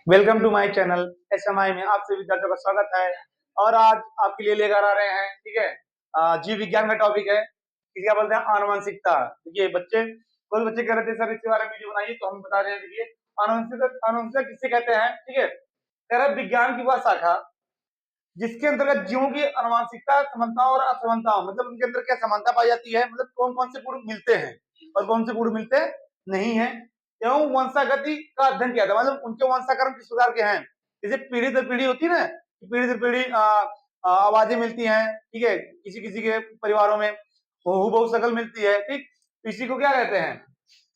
Welcome to my channel SMI में आप सभी विद्यार्थियों का स्वागत है। और आज आपके लिए लेकर आ रहे हैं, ठीक है, जीव विज्ञान का टॉपिक है, इसे क्या बोलते हैं, आनुवंशिकता। देखिए बच्चे, कोई बच्चे कह रहे थे सर इसके बारे में वीडियो बनाइए, तो हम बता रहे हैं। देखिए आनुवंशिकता किससे कहते हैं, ठीक है, कह रहे विज्ञान की वह शाखा जिसके अंतर्गत जीवों की आनुवंशिकता, समानता और असमानता, मतलब उनके अंदर क्या समानता पाई जाती है, मतलब कौन कौन से गुण मिलते हैं और कौन से गुण मिलते नहीं है, एवं वंशागति का अध्ययन किया था। मतलब उनके वंशाक्रम किस प्रकार के हैं, जैसे पीढ़ी दर पीढ़ी होती है ना, पीढ़ी दर पीढ़ी आवाजें मिलती हैं, ठीक है, किसी किसी के परिवारों में हूबहू शकल मिलती है, ठीक, इसी को क्या कहते हैं,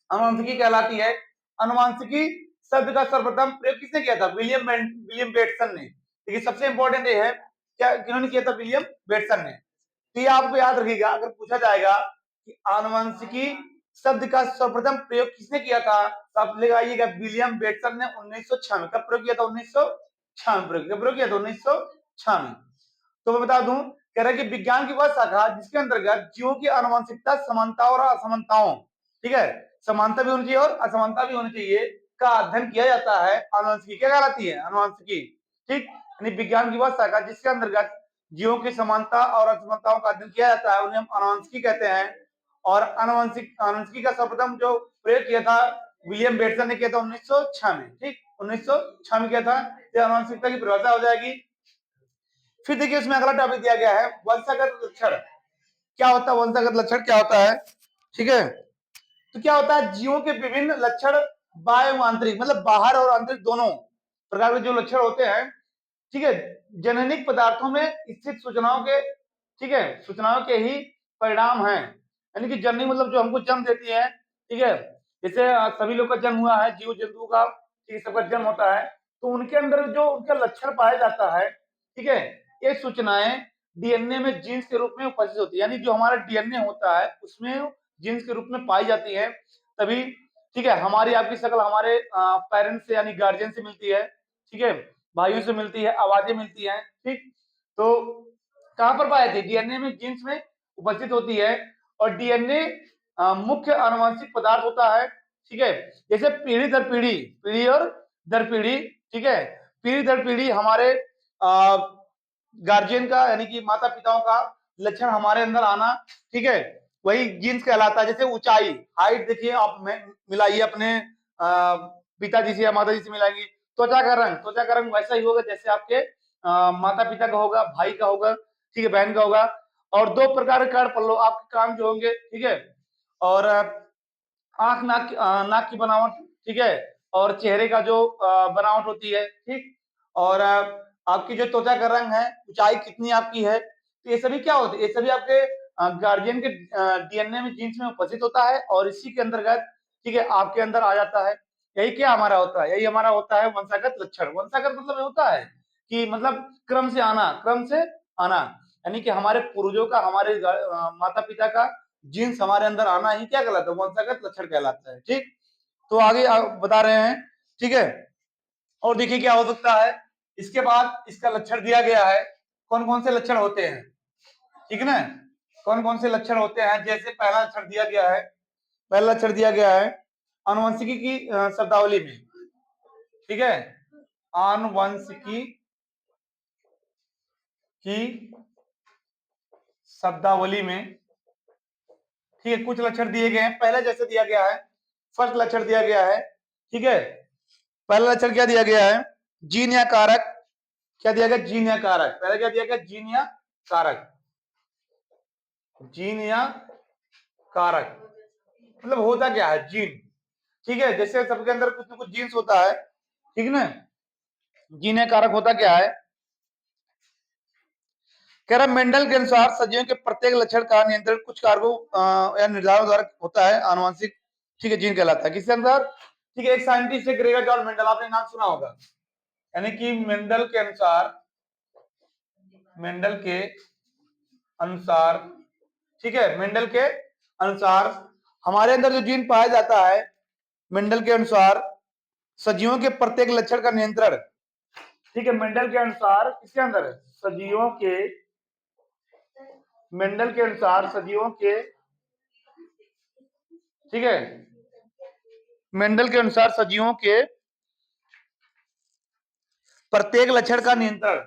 अनुवांशिकी कहलाती है। अनुवांशिकी शब्द का सर्वप्रथम प्रयोग किसने किया था, विलियम बेटसन ने। देखिए सबसे इंपॉर्टेंट ये है, क्या किन्होंने किया था, विलियम बेटसन ने। तो ये आपको याद रखिएगा, अगर पूछा जाएगा कि आनुवंशिकी शब्द का सर्वप्रथम प्रयोग किसने किया था, तो आप लगाइएगा विलियम बेटसन ने 1906 में। कब प्रयोग किया था, 1906 में प्रयोग किया था, 1906 में। तो मैं बता दूं, कह रहा है कि विज्ञान की वह शाखा जिसके अंतर्गत जीवों की आनुवंशिकता, समानता और असमानताओं, ठीक है, समानता भी होनी चाहिए और असमानता भी होनी चाहिए, का अध्ययन किया जाता है। आनुवंशिकी क्या कहलाती है, अनुवंशिकी, ठीक, यानी विज्ञान की वह शाखा जिसके अंतर्गत जीवों की समानता और असमानताओं का अध्ययन किया जाता है, उन्हें हम आनुवंशिकी कहते हैं। और आनुवंशिकी का सर्वप्रथम जो प्रयोग किया था, विलियम बेटसन ने किया था 1906 में, ठीक, 1906 में किया था। आनुवंशिकता की परिभाषा हो जाएगी। फिर देखिए उसमें अगला टॉपिक दिया गया है, वंशागत लक्षण। क्या होता है वंशागत लक्षण, क्या होता है, ठीक है, तो क्या होता है, जीवों के विभिन्न लक्षण, बाह्य एवं आंतरिक, मतलब बाहर और आंतरिक दोनों प्रकार के जो लक्षण होते हैं, ठीक है, जननिक पदार्थों में स्थित सूचनाओं के, ठीक है, सूचनाओं के ही परिणाम है। यानी कि जननी मतलब जो हमको जन्म देती है, ठीक है, जैसे सभी लोग का जन्म हुआ है, जीव जंतु का, ठीक है, सबका जन्म होता है, तो उनके अंदर जो उनका लक्षण पाया जाता है, ठीक है, ये सूचनाएं डीएनए में जीन्स के रूप में उपस्थित होती है। यानी जो हमारा डीएनए होता है उसमें जीन्स के रूप में पाई जाती है, तभी, ठीक है, हमारी आपकी शक्ल हमारे पेरेंट्स से यानी गार्जियन से मिलती है, ठीक है, भाइयों से मिलती है, आवाजें मिलती हैं, ठीक, तो कहां पर पाए थे, डीएनए में, जीन्स में उपस्थित होती है। और डीएनए मुख्य आनुवंशिक पदार्थ होता है, ठीक है, जैसे पीढ़ी दर पीढ़ी, पीढ़ी और दर पीढ़ी, ठीक है, पीढ़ी दर पीढ़ी हमारे गार्जियन का यानी कि माता पिताओं का लक्षण हमारे अंदर आना, ठीक है, वही जीन्स कहलाता है। जैसे ऊंचाई, हाइट देखिए आप मिलाइए अपने पिताजी से या माता जी से मिलाएंगे, त्वचा का रंग वैसा ही होगा जैसे आपके माता पिता का होगा, भाई का होगा, ठीक है, बहन का होगा। और दो प्रकार के कान पल्लो आपके कान जो होंगे, ठीक है, और आंख नाक की बनावट, ठीक है, और चेहरे का जो बनावट होती है, ठीक, और आपकी जो त्वचा का रंग है, ऊंचाई कितनी आपकी है, तो ये सभी क्या होते हैं, ये सभी आपके गार्जियन के डीएनए में, जीन्स में उपस्थित होता है, और इसी के अंतर्गत, ठीक है, आपके अंदर आ जाता है। यही क्या हमारा होता है, यही हमारा होता है वंशागत लक्षण। वंशागत मतलब होता है कि मतलब क्रम से आना, क्रम से आना, यानी कि हमारे पूर्वजों का, हमारे माता पिता का जीन्स हमारे अंदर आना ही क्या कहलाता है, वंशागत लक्षण कहलाता है, ठीक। तो आगे बता रहे हैं, ठीक है, और देखिए क्या हो सकता है, इसके बाद इसका लक्षण दिया गया है, कौन कौन से लक्षण होते हैं, ठीक है ना, कौन कौन से लक्षण होते हैं। जैसे पहला लक्षण दिया गया है, पहला लक्षण दिया गया है आनुवंशिकी की शब्दावली में, ठीक है, आनुवंशिकी की शब्दावली में, ठीक है, कुछ लक्षण दिए गए हैं। पहले जैसे दिया गया है, फर्स्ट लक्षण दिया गया है, ठीक है, पहला लक्षण क्या दिया गया है, जीन या कारक, क्या दिया गया, जीन या कारक, पहले क्या दिया गया, जीन या कारक, जीन या कारक, मतलब होता क्या है, जीन, ठीक है, जैसे सबके अंदर कुछ ना कुछ जीन्स होता है, ठीक है ना, जीन या कारक होता क्या है, कह रहा मेंडल के अनुसार सजीवों के प्रत्येक लक्षण का नियंत्रण कुछ कारकों या निर्धारण द्वारा होता है, आनुवंशिक, ठीक है, जीन कहलाता है। किसके अंदर, ठीक है, एक साइंटिस्ट है ग्रेगर जॉर्ज मेंडल, आपने नाम सुना होगा, यानी कि मेंडल के अनुसार, मेंडल के अनुसार, ठीक है, मेंडल के अनुसार हमारे अंदर जो जीन पाया जाता है, मेंडल के अनुसार सजीवों के प्रत्येक लक्षण का नियंत्रण, ठीक है, मेंडल के अनुसार किसके अंदर, सजीवों के, मेंडल के अनुसार सजीवों के, ठीक है, मेंडल के अनुसार सजीवों के प्रत्येक लक्षण का नियंत्रण,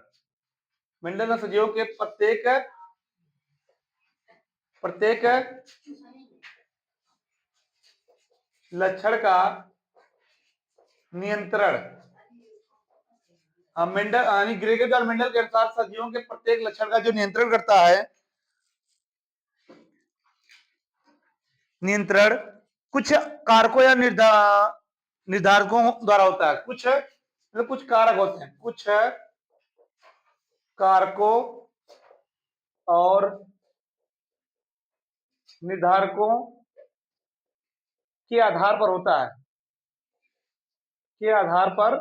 मेंडल ने सजीवों के प्रत्येक लक्षण का नियंत्रण, मेंडल यानी ग्रेगर और मेंडल के अनुसार सजीवों के प्रत्येक लक्षण का जो नियंत्रण करता है, नियंत्रण कुछ कारकों या निर्धारकों द्वारा होता है। कुछ मतलब कुछ कारक होते हैं, कुछ कारकों और निर्धारकों के आधार पर होता है, के आधार पर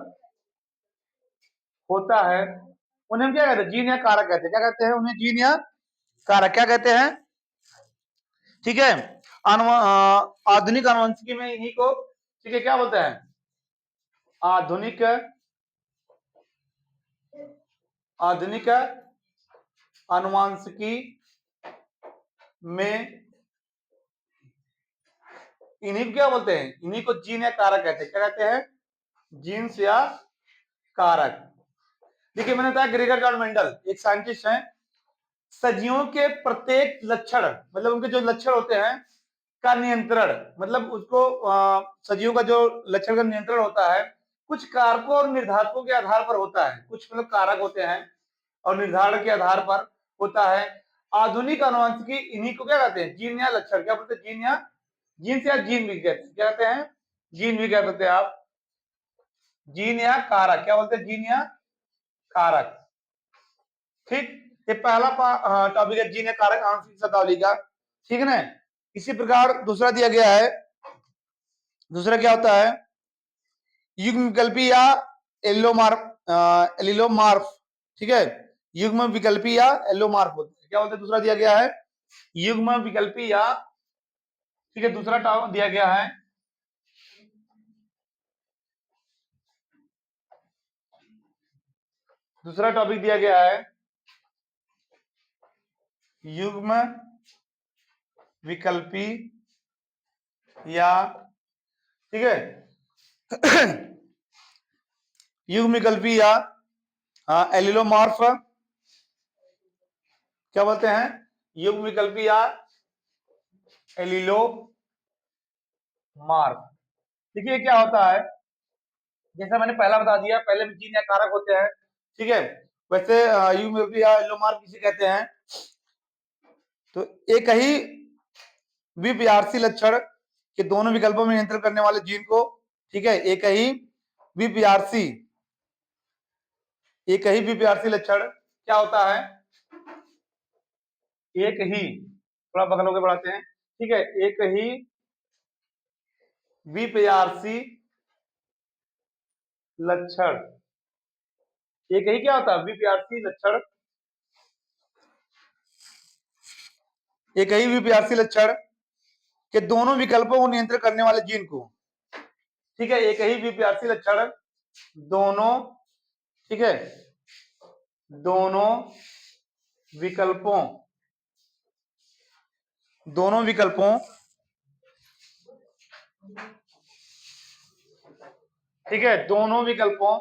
होता है। उन्हें हम क्या कहते हैं? जीन या कारक कहते हैं। क्या कहते हैं उन्हें? जीन या कारक क्या कहते हैं? ठीक है। आधुनिक आनुवंशिकी में इन्हीं को, ठीक है, क्या बोलते हैं? आधुनिक आनुवंशिकी में इन्हीं को क्या बोलते हैं? इन्हीं को जीन या कारक कहते हैं। क्या कहते हैं? जीन्स या कारक। देखिए, मैंने बताया ग्रेगर जॉर्ज मेंडल एक साइंटिस्ट हैं। सजीवों के प्रत्येक लक्षण, मतलब उनके जो लक्षण होते हैं का नियंत्रण, मतलब उसको सजीवों का जो लक्षण का नियंत्रण होता है कुछ कारकों और निर्धारकों के आधार पर होता है। कुछ मतलब कारक होते हैं और निर्धारण के आधार पर होता है। आधुनिक आनुवंशिकी इन्हीं को क्या कहते हैं? जीन या लक्षण। क्या बोलते हैं? जीन या जीन भी कहते हैं। क्या कहते हैं? जीन भी कह सकते हैं आप। जीन या कारक। क्या बोलते हैं? जीन या कारक। ठीक, ये पहला टॉपिक है जीन या कारक आनुवंशिक शब्दावली का। ठीक है ना। इसी प्रकार दूसरा दिया गया है। दूसरा क्या होता है? युग्म विकल्पी या एलिलोमार्फ। ठीक है, युग्म विकल्पी या एलोमार्फ होते हैं। क्या बोलते हैं? दूसरा दिया गया है युग्म विकल्पी या, ठीक है, दूसरा टॉपिक दिया गया है युग्म विकल्पी या, ठीक है, युग्म विकल्पी या एलिलोमार्फ। क्या बोलते हैं? युग्म विकल्पी या एलिलोमार्फ। देखिए क्या होता है, जैसा मैंने पहला बता दिया, पहले में जीन या कारक होते हैं। ठीक है, वैसे युग्म विकल्पी या एलिलोमार्फ किसे कहते हैं? तो एक ही विपयार्सी लक्षण के दोनों विकल्पों में नियंत्रण करने वाले जीन को, ठीक है, एक ही विपयार्सी लक्षण क्या होता है? एक ही, थोड़ा बगल होकर बढ़ाते हैं, ठीक है, एक ही विपयार्सी लक्षण, एक ही क्या होता है? विपयार्सी लक्षण, एक ही विपयार्सी लक्षण के दोनों विकल्पों को नियंत्रित करने वाले जीन को, ठीक है, एक ही विपयार्सी लक्षण दोनों, ठीक है, दोनों विकल्पों ठीक है, दोनों विकल्पों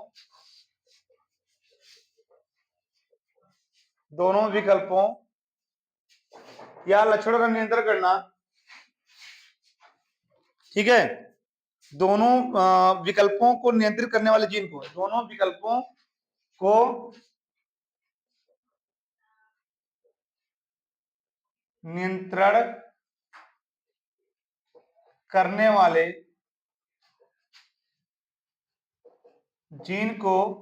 या लक्षणों का नियंत्रण करना, ठीक है, दोनों विकल्पों को नियंत्रित करने वाले जीन को, दोनों विकल्पों को नियंत्रण करने वाले जीन को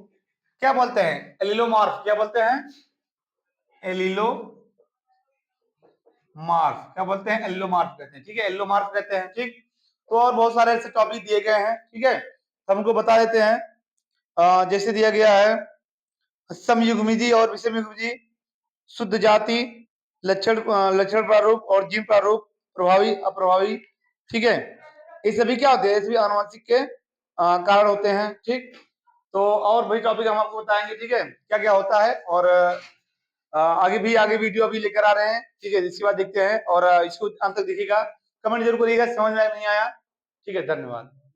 क्या बोलते हैं? एलिलोमार्फ। क्या बोलते हैं? एलिलोमार्फ। क्या बोलते हैं? एलिलोमार्फ कहते हैं। ठीक है, एलिलोमार्फ कहते हैं। ठीक, तो और बहुत सारे ऐसे टॉपिक दिए गए हैं। ठीक है, हमको बता देते हैं। जैसे दिया गया है समयुग्मिजी और विषमयुग्मिजी, शुद्ध जाति, लक्षण प्रारूप और जीन प्रारूप, प्रभावी अप्रभावी। ठीक है, ये सभी क्या होते हैं? ये सभी आनुवंशिक के कारण होते हैं। ठीक, तो और वही टॉपिक हम आपको बताएंगे। ठीक है, क्या क्या होता है, और आगे वीडियो अभी लेकर आ रहे हैं। ठीक है, इसके बाद देखते हैं, और इसको अंत तक देखिएगा, कमेंट जरूर करिएगा समझ में नहीं आया। ठीक है, धन्यवाद।